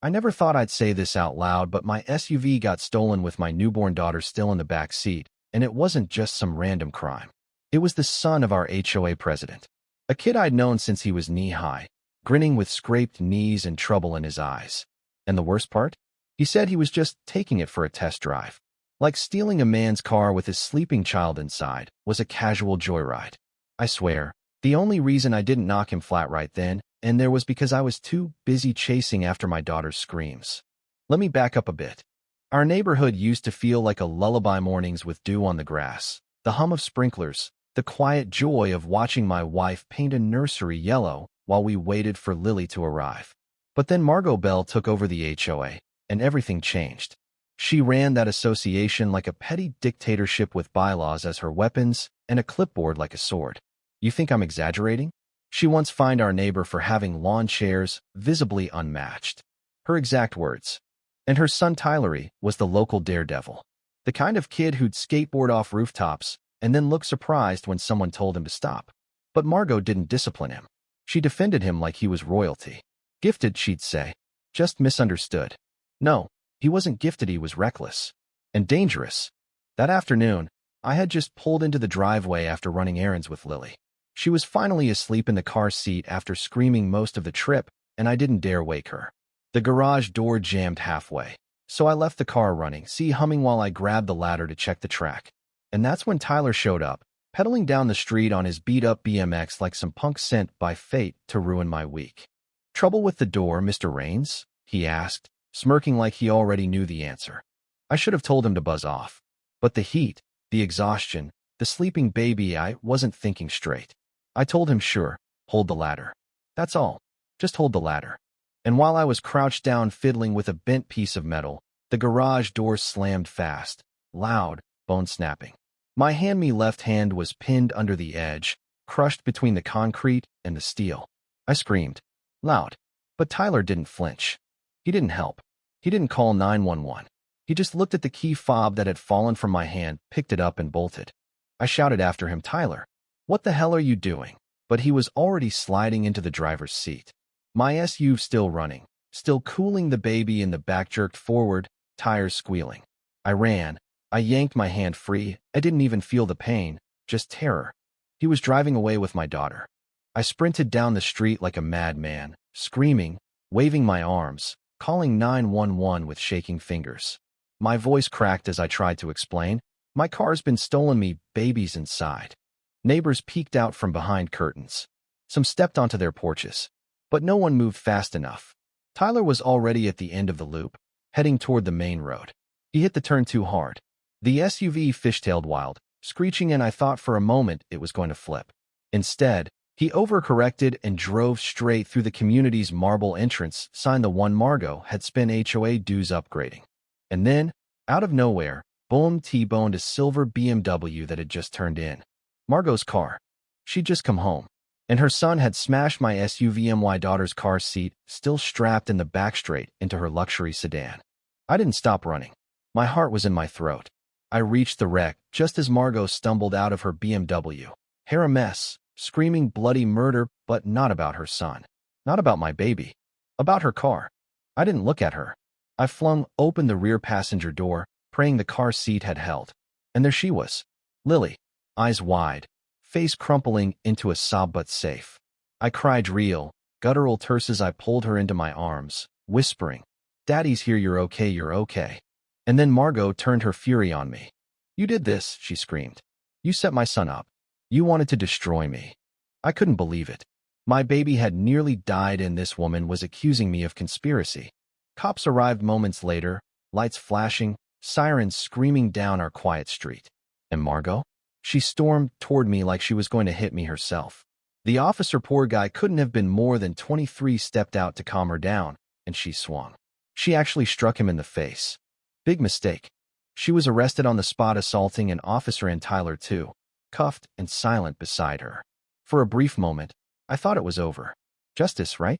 I never thought I'd say this out loud, but my SUV got stolen with my newborn daughter still in the back seat, and it wasn't just some random crime. It was the son of our HOA president, a kid I'd known since he was knee-high, grinning with scraped knees and trouble in his eyes. And the worst part? He said he was just taking it for a test drive. Like stealing a man's car with his sleeping child inside was a casual joyride. I swear, the only reason I didn't knock him flat right then and there was because I was too busy chasing after my daughter's screams. Let me back up a bit. Our neighborhood used to feel like a lullaby, mornings with dew on the grass, the hum of sprinklers, the quiet joy of watching my wife paint a nursery yellow while we waited for Lily to arrive. But then Margot Bell took over the HOA, and everything changed. She ran that association like a petty dictatorship with bylaws as her weapons and a clipboard like a sword. You think I'm exaggerating? She once fined our neighbor for having lawn chairs visibly unmatched. Her exact words. And her son Tylery was the local daredevil, the kind of kid who'd skateboard off rooftops and then look surprised when someone told him to stop. But Margot didn't discipline him. She defended him like he was royalty. Gifted, she'd say. Just misunderstood. No, he wasn't gifted, he was reckless. And dangerous. That afternoon, I had just pulled into the driveway after running errands with Lily. She was finally asleep in the car seat after screaming most of the trip, and I didn't dare wake her. The garage door jammed halfway, so I left the car running, humming while I grabbed the ladder to check the track. And that's when Tyler showed up, pedaling down the street on his beat-up BMX like some punk sent by fate to ruin my week. "Trouble with the door, Mr. Raines?" he asked, smirking like he already knew the answer. I should have told him to buzz off. But the heat, the exhaustion, the sleeping baby, I wasn't thinking straight. I told him, sure, hold the ladder. That's all. Just hold the ladder. And while I was crouched down fiddling with a bent piece of metal, the garage door slammed fast, loud, bone-snapping. My left hand was pinned under the edge, crushed between the concrete and the steel. I screamed. Loud. But Tyler didn't flinch. He didn't help. He didn't call 911. He just looked at the key fob that had fallen from my hand, picked it up, and bolted. I shouted after him, "Tyler, what the hell are you doing?" But he was already sliding into the driver's seat. My SUV still running, still cooling. The baby in the back jerked forward, tires squealing. I ran. I yanked my hand free. I didn't even feel the pain, just terror. He was driving away with my daughter. I sprinted down the street like a madman, screaming, waving my arms, calling 911 with shaking fingers. My voice cracked as I tried to explain. My car's been stolen, me baby's inside. Neighbors peeked out from behind curtains. Some stepped onto their porches. But no one moved fast enough. Tyler was already at the end of the loop, heading toward the main road. He hit the turn too hard. The SUV fishtailed wild, screeching, and I thought for a moment it was going to flip. Instead, he overcorrected and drove straight through the community's marble entrance sign, the one Margot had spent HOA dues upgrading. And then, out of nowhere, boom, T-boned a silver BMW that had just turned in. Margot's car. She'd just come home. And her son had smashed my SUV. My daughter's car seat, still strapped in the back, straight into her luxury sedan. I didn't stop running. My heart was in my throat. I reached the wreck just as Margot stumbled out of her BMW. Hair a mess, screaming bloody murder, but not about her son. Not about my baby. About her car. I didn't look at her. I flung open the rear passenger door, praying the car seat had held. And there she was. Lily. Eyes wide. Face crumpling into a sob, but safe. I cried real, guttural terses. I pulled her into my arms, whispering, "Daddy's here, you're okay, you're okay." And then Margot turned her fury on me. "You did this," she screamed. "You set my son up. You wanted to destroy me." I couldn't believe it. My baby had nearly died, and this woman was accusing me of conspiracy. Cops arrived moments later, lights flashing, sirens screaming down our quiet street. And Margot? She stormed toward me like she was going to hit me herself. The officer, poor guy, couldn't have been more than 23, stepped out to calm her down, and she swung. She actually struck him in the face. Big mistake. She was arrested on the spot, assaulting an officer, and Tyler too, cuffed and silent beside her. For a brief moment, I thought it was over. Justice, right?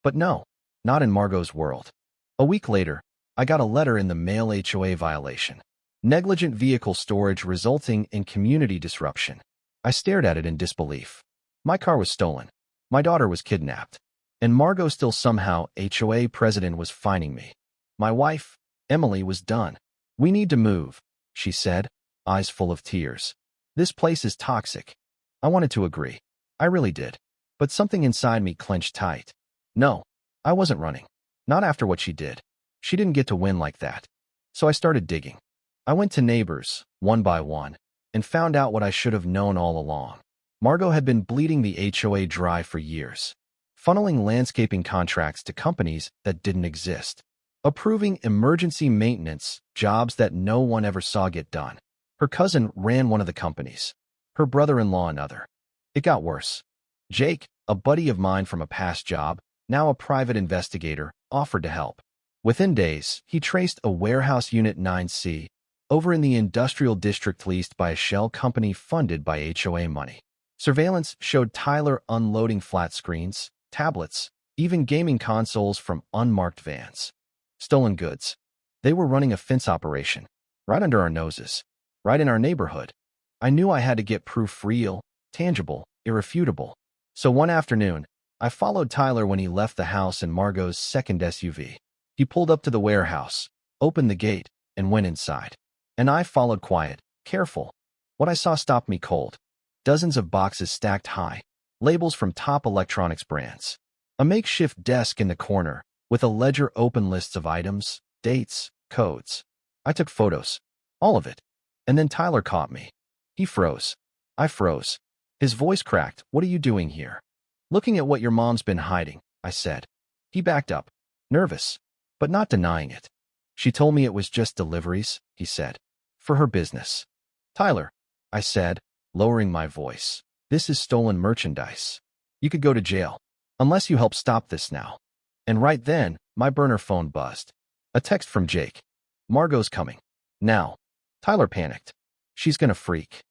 But no, not in Margot's world. A week later, I got a letter in the mail: HOA violation. Negligent vehicle storage resulting in community disruption. I stared at it in disbelief. My car was stolen. My daughter was kidnapped. And Margot still somehow HOA president was fining me. My wife, Emily, was done. "We need to move," she said, eyes full of tears. "This place is toxic." I wanted to agree. I really did. But something inside me clenched tight. No, I wasn't running. Not after what she did. She didn't get to win like that. So I started digging. I went to neighbors, one by one, and found out what I should have known all along. Margot had been bleeding the HOA dry for years, funneling landscaping contracts to companies that didn't exist, approving emergency maintenance jobs that no one ever saw get done. Her cousin ran one of the companies, her brother-in-law another. It got worse. Jake, a buddy of mine from a past job, now a private investigator, offered to help. Within days, he traced a warehouse unit 9C over in the industrial district leased by a shell company funded by HOA money. Surveillance showed Tyler unloading flat screens, tablets, even gaming consoles from unmarked vans. Stolen goods. They were running a fence operation, right under our noses, right in our neighborhood. I knew I had to get proof real, tangible, irrefutable. So one afternoon, I followed Tyler when he left the house in Margot's second SUV. He pulled up to the warehouse, opened the gate, and went inside. And I followed quiet, careful. What I saw stopped me cold. Dozens of boxes stacked high, labels from top electronics brands. A makeshift desk in the corner, with a ledger open lists of items, dates, codes. I took photos. All of it. And then Tyler caught me. He froze. I froze. His voice cracked. "What are you doing here?" "Looking at what your mom's been hiding," I said. He backed up, nervous, but not denying it. "She told me it was just deliveries," he said, "for her business." "Tyler," I said, lowering my voice, "this is stolen merchandise. You could go to jail, unless you help stop this now." And right then, my burner phone buzzed. A text from Jake. "Margot's coming. Now." Tyler panicked. "She's gonna freak.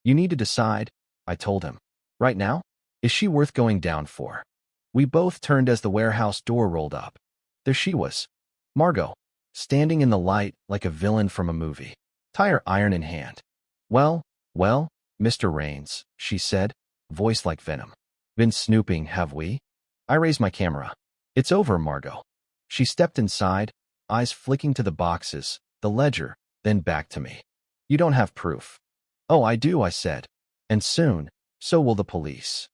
You need to decide," I told him. "Right now? Is she worth going down for?" We both turned as the warehouse door rolled up. There she was, Margot, standing in the light like a villain from a movie, tire iron in hand. Well, Mr. Rains," she said, voice like venom. "Been snooping, have we?" I raised my camera. "It's over, Margot." She stepped inside, eyes flicking to the boxes, the ledger, then back to me. "You don't have proof." "Oh, I do," I said. "And soon, so will the police."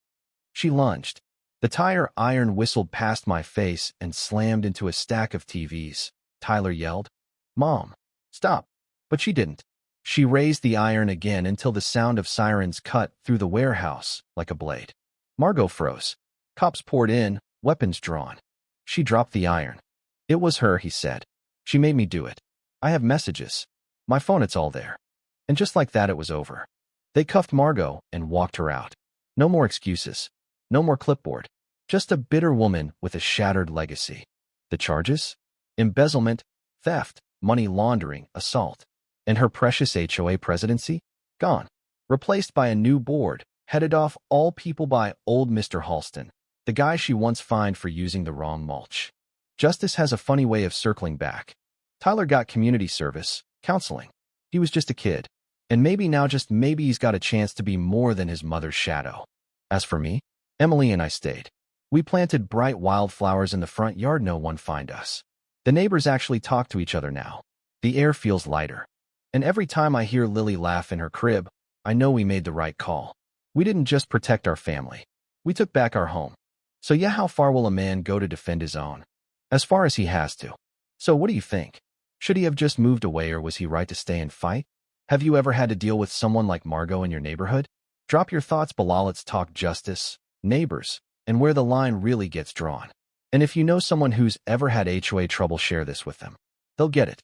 She lunged. The tire iron whistled past my face and slammed into a stack of TVs. Tyler yelled, "Mom, stop." But she didn't. She raised the iron again until the sound of sirens cut through the warehouse like a blade. Margot froze. Cops poured in, weapons drawn. She dropped the iron. "It was her," he said. "She made me do it. I have messages. My phone, it's all there." And just like that, it was over. They cuffed Margot and walked her out. No more excuses. No more clipboard. Just a bitter woman with a shattered legacy. The charges? Embezzlement, theft, money laundering, assault. And her precious HOA presidency? Gone. Replaced by a new board, headed off all people by old Mr. Halston, the guy she once fined for using the wrong mulch. Justice has a funny way of circling back. Tyler got community service, counseling. He was just a kid. And maybe now, just maybe, he's got a chance to be more than his mother's shadow. As for me, Emily and I stayed. We planted bright wildflowers in the front yard. No one find us. The neighbors actually talk to each other now. The air feels lighter. And every time I hear Lily laugh in her crib, I know we made the right call. We didn't just protect our family. We took back our home. So yeah, how far will a man go to defend his own? As far as he has to. So what do you think? Should he have just moved away, or was he right to stay and fight? Have you ever had to deal with someone like Margot in your neighborhood? Drop your thoughts below. Let's talk justice, neighbors, and where the line really gets drawn. And if you know someone who's ever had HOA trouble, share this with them. They'll get it.